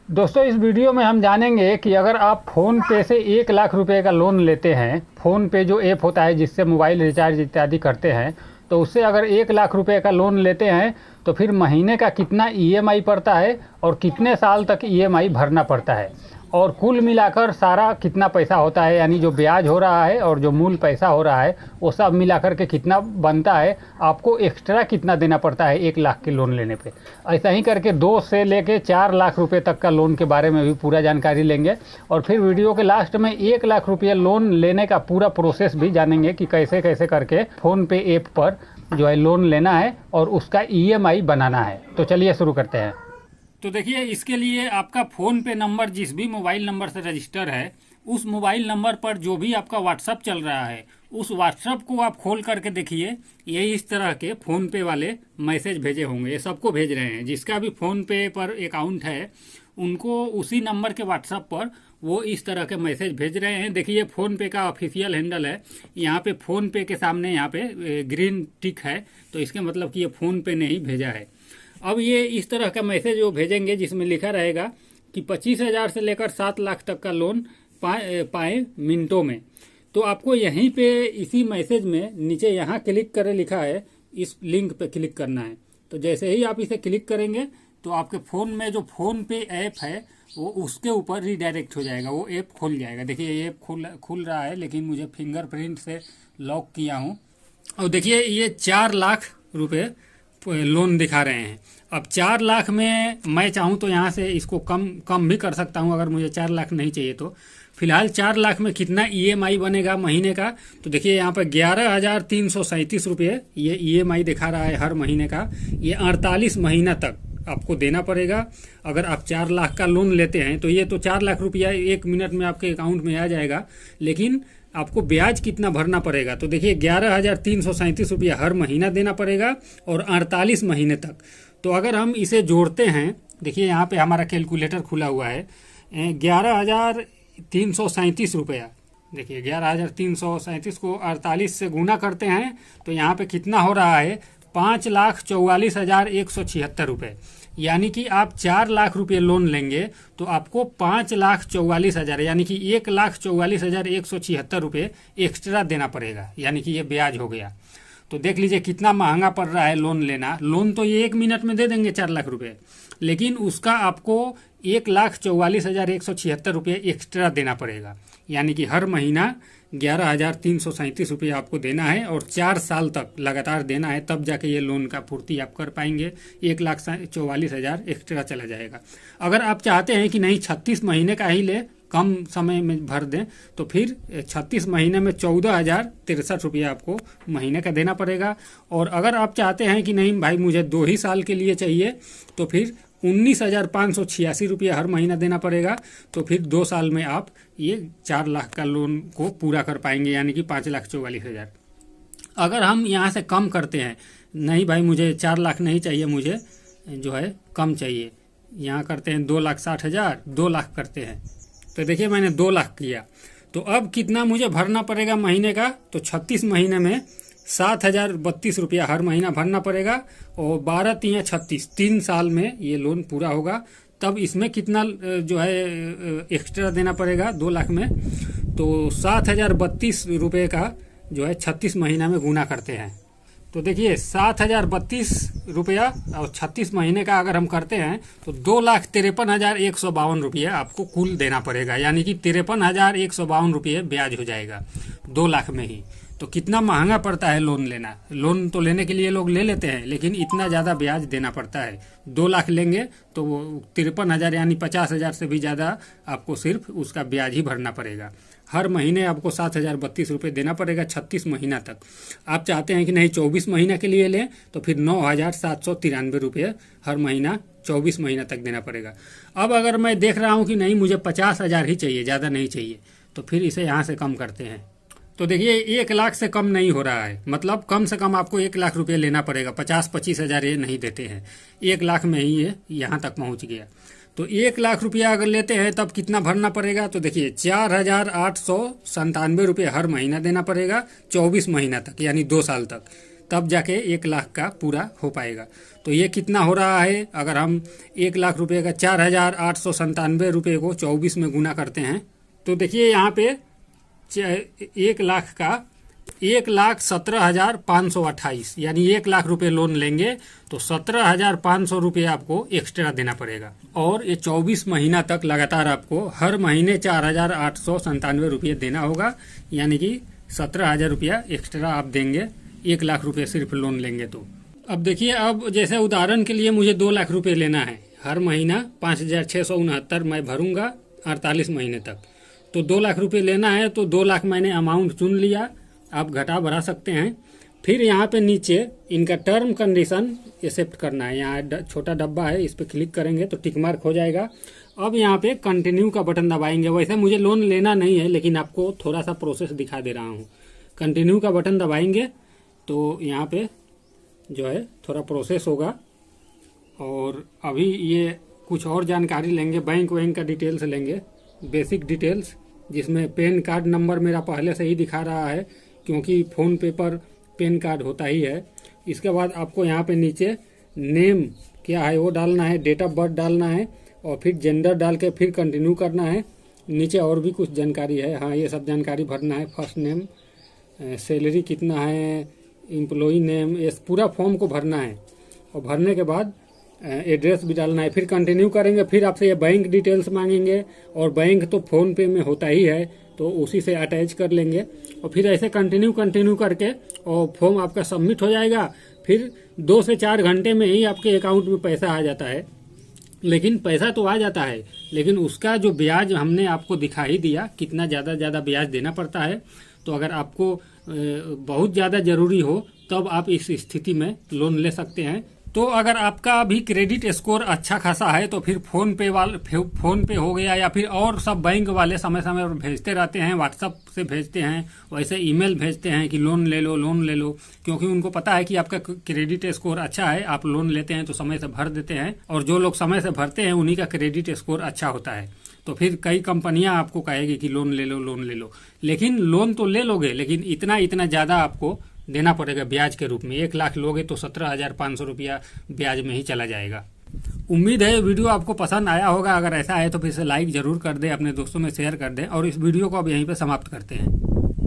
दोस्तों, इस वीडियो में हम जानेंगे कि अगर आप फ़ोन पे से 1 लाख रुपए का लोन लेते हैं, फ़ोन पे जो ऐप होता है जिससे मोबाइल रिचार्ज इत्यादि करते हैं, तो उससे अगर 1 लाख रुपए का लोन लेते हैं तो फिर महीने का कितना ईएमआई पड़ता है और कितने साल तक ईएमआई भरना पड़ता है, और कुल मिलाकर सारा कितना पैसा होता है, यानी जो ब्याज हो रहा है और जो मूल पैसा हो रहा है वो सब मिलाकर के कितना बनता है, आपको एक्स्ट्रा कितना देना पड़ता है 1 लाख के लोन लेने पे। ऐसा ही करके 2 से लेके 4 लाख रुपए तक का लोन के बारे में भी पूरा जानकारी लेंगे, और फिर वीडियो के लास्ट में 1 लाख रुपये लोन लेने का पूरा प्रोसेस भी जानेंगे कि कैसे कैसे करके फ़ोन पे ऐप पर जो है लोन लेना है और उसका ईएमआई बनाना है। तो चलिए शुरू करते हैं। तो देखिए, इसके लिए आपका फ़ोन पे नंबर जिस भी मोबाइल नंबर से रजिस्टर है, उस मोबाइल नंबर पर जो भी आपका व्हाट्सअप चल रहा है उस व्हाट्सअप को आप खोल करके देखिए। ये इस तरह के फ़ोन पे वाले मैसेज भेजे होंगे, ये सबको भेज रहे हैं। जिसका भी फ़ोन पे पर अकाउंट है उनको उसी नंबर के व्हाट्सअप पर वो इस तरह के मैसेज भेज रहे हैं। देखिए, फ़ोन पे का ऑफिशियल हैंडल है, यहाँ पे फ़ोन पे के सामने यहाँ पे ग्रीन टिक है, तो इसके मतलब कि ये फ़ोन पे ने ही भेजा है। अब ये इस तरह का मैसेज वो भेजेंगे जिसमें लिखा रहेगा कि 25,000 से लेकर 7 लाख तक का लोन पाए मिनटों में। तो आपको यहीं पे इसी मैसेज में नीचे यहाँ क्लिक करें लिखा है, इस लिंक पे क्लिक करना है। तो जैसे ही आप इसे क्लिक करेंगे तो आपके फ़ोन में जो फ़ोन पे ऐप है वो उसके ऊपर रीडायरेक्ट हो जाएगा, वो ऐप खुल जाएगा। देखिए, ये ऐप खुल रहा है, लेकिन मुझे फिंगरप्रिंट से लॉक किया हूँ। और देखिए, ये 4 लाख रुपए लोन दिखा रहे हैं। अब 4 लाख में मैं चाहूँ तो यहाँ से इसको कम कम भी कर सकता हूँ, अगर मुझे 4 लाख नहीं चाहिए तो। फिलहाल 4 लाख में कितना ईएमआई बनेगा महीने का, तो देखिए यहाँ पर 11,337 रुपये ये ईएमआई दिखा रहा है हर महीने का। ये 48 महीना तक आपको देना पड़ेगा। अगर आप 4 लाख का लोन लेते हैं तो ये तो 4 लाख रुपया 1 मिनट में आपके अकाउंट में आ जाएगा, लेकिन आपको ब्याज कितना भरना पड़ेगा। तो देखिए, 11,337 रुपया हर महीना देना पड़ेगा और 48 महीने तक। तो अगर हम इसे जोड़ते हैं, देखिए यहाँ पे हमारा कैलकुलेटर खुला हुआ है, 11,337 रुपया। देखिए, 11,337 को 48 से गुना करते हैं तो यहाँ पे कितना हो रहा है, 5,44,176 रुपये। यानी कि आप 4 लाख रुपये लोन लेंगे तो आपको 5,44,000 यानी कि 1,44,176 रुपये एक्स्ट्रा देना पड़ेगा, यानी कि ये ब्याज हो गया। तो देख लीजिए कितना महंगा पड़ रहा है लोन लेना। लोन तो ये 1 मिनट में दे देंगे 4 लाख रुपये, लेकिन उसका आपको 1,44,176 रुपये एक्स्ट्रा देना पड़ेगा, यानी कि हर महीना 11,337 रुपये आपको देना है और 4 साल तक लगातार देना है, तब जाके ये लोन का पूर्ति आप कर पाएंगे। 1,44,000 एक्स्ट्रा चला जाएगा। अगर आप चाहते हैं कि नहीं 36 महीने का ही ले, कम समय में भर दें, तो फिर 36 महीने में 14,063 रुपया आपको महीने का देना पड़ेगा। और अगर आप चाहते हैं कि नहीं भाई मुझे 2 ही साल के लिए चाहिए, तो फिर 19,586 रुपया हर महीना देना पड़ेगा। तो फिर 2 साल में आप ये 4 लाख का लोन को पूरा कर पाएंगे, यानी कि 5,44,000। अगर हम यहाँ से कम करते हैं, नहीं भाई मुझे 4 लाख नहीं चाहिए, मुझे जो है कम चाहिए, यहाँ करते हैं 2,60,000, 2 लाख करते हैं। तो देखिए, मैंने 2 लाख किया, तो अब कितना मुझे भरना पड़ेगा महीने का, तो 36 महीने में 7,032 रुपया हर महीना भरना पड़ेगा। और 12 तिया 36, 3 साल में ये लोन पूरा होगा। तब इसमें कितना जो है एक्स्ट्रा देना पड़ेगा 2 लाख में, तो 7,032 रुपये का जो है 36 महीना में गुना करते हैं। तो देखिए, 7,032 रुपया और 36 महीने का अगर हम करते हैं तो 2,53,152 रुपये आपको कुल देना पड़ेगा, यानी कि 53,152 रुपये ब्याज हो जाएगा 2 लाख में ही। तो कितना महंगा पड़ता है लोन लेना। लोन तो लेने के लिए लोग ले लेते हैं, लेकिन इतना ज़्यादा ब्याज देना पड़ता है। 2 लाख लेंगे तो वो 53,000 यानी 50,000 से भी ज़्यादा आपको सिर्फ उसका ब्याज ही भरना पड़ेगा। हर महीने आपको 7,032 रुपये देना पड़ेगा 36 महीना तक। आप चाहते हैं कि नहीं 24 महीना के लिए लें, तो फिर 9,793 रुपये हर महीना 24 महीना तक देना पड़ेगा। अब अगर मैं देख रहा हूँ कि नहीं मुझे 50,000 ही चाहिए, ज़्यादा नहीं चाहिए, तो फिर इसे यहाँ से कम करते हैं। तो देखिए, 1 लाख से कम नहीं हो रहा है, मतलब कम से कम आपको 1 लाख रुपये लेना पड़ेगा। 50-25,000 ये नहीं देते हैं, 1 लाख में ही ये यहाँ तक पहुँच गया। तो 1 लाख रुपया अगर लेते हैं तब कितना भरना पड़ेगा, तो देखिए 4,897 रुपये हर महीना देना पड़ेगा 24 महीना तक, यानी 2 साल तक। तब जाके 1 लाख का पूरा हो पाएगा। तो ये कितना हो रहा है, अगर हम 1 लाख रुपए का 4,897 रुपये को 24 में गुना करते हैं तो देखिए यहाँ पे 1 लाख का 1,17,528 यानी 1 लाख रुपए लोन लेंगे तो 17,500 रुपये आपको एक्स्ट्रा देना पड़ेगा। और ये 24 महीना तक लगातार आपको हर महीने 4,897 रुपये देना होगा, यानी कि 17,000 रुपया एक्स्ट्रा आप देंगे 1 लाख रुपये सिर्फ लोन लेंगे तो। अब देखिए, अब जैसे उदाहरण के लिए मुझे 2 लाख रुपये लेना है, हर महीना 5,669 मैं भरूंगा 48 महीने तक। तो 2 लाख रुपये लेना है तो 2 लाख मैंने अमाउंट चुन लिया, आप घटा बढ़ा सकते हैं। फिर यहाँ पे नीचे इनका टर्म कंडीशन एक्सेप्ट करना है, यहाँ छोटा डब्बा है, इस पर क्लिक करेंगे तो टिक मार्क हो जाएगा। अब यहाँ पे कंटिन्यू का बटन दबाएंगे। वैसे मुझे लोन लेना नहीं है लेकिन आपको थोड़ा सा प्रोसेस दिखा दे रहा हूँ। कंटिन्यू का बटन दबाएंगे तो यहाँ पे जो है थोड़ा प्रोसेस होगा। और अभी ये कुछ और जानकारी लेंगे, बैंक का डिटेल्स लेंगे, बेसिक डिटेल्स, जिसमें पैन कार्ड नंबर मेरा पहले से ही दिखा रहा है क्योंकि फ़ोन पे पर पैन कार्ड होता ही है। इसके बाद आपको यहाँ पे नीचे नेम क्या है वो डालना है, डेट ऑफ बर्थ डालना है और फिर जेंडर डाल के फिर कंटिन्यू करना है। नीचे और भी कुछ जानकारी है, हाँ ये सब जानकारी भरना है। फर्स्ट नेम, सैलरी कितना है, एम्प्लॉई नेम, ये पूरा फॉर्म को भरना है। और भरने के बाद एड्रेस भी डालना है। फिर कंटिन्यू करेंगे, फिर आपसे ये बैंक डिटेल्स मांगेंगे और बैंक तो फ़ोन पे में होता ही है तो उसी से अटैच कर लेंगे। और फिर ऐसे कंटिन्यू करके और फॉर्म आपका सबमिट हो जाएगा। फिर 2 से 4 घंटे में ही आपके अकाउंट में पैसा आ जाता है। लेकिन पैसा तो आ जाता है, लेकिन उसका जो ब्याज हमने आपको दिखा ही दिया, कितना ज़्यादा ब्याज देना पड़ता है। तो अगर आपको बहुत ज़्यादा ज़रूरी हो तब आप इस स्थिति में लोन ले सकते हैं। तो अगर आपका अभी क्रेडिट स्कोर अच्छा खासा है तो फिर फ़ोन पे हो गया या फिर और सब बैंक वाले समय समय पर भेजते रहते हैं, व्हाट्सएप से भेजते हैं, वैसे ईमेल भेजते हैं कि लोन ले लो, क्योंकि उनको पता है कि आपका क्रेडिट स्कोर अच्छा है, आप लोन लेते हैं तो समय से भर देते हैं। और जो लोग समय से भरते हैं उन्हीं का क्रेडिट स्कोर अच्छा होता है। तो फिर कई कंपनियां आपको कहेगी कि लोन ले लो, लेकिन लोन तो ले लोगे लेकिन इतना ज़्यादा आपको देना पड़ेगा ब्याज के रूप में। 1 लाख लोगे तो 17,500 रुपया ब्याज में ही चला जाएगा। उम्मीद है वीडियो आपको पसंद आया होगा। अगर ऐसा है तो फिर से लाइक जरूर कर दें, अपने दोस्तों में शेयर कर दें और इस वीडियो को अब यहीं पे समाप्त करते हैं।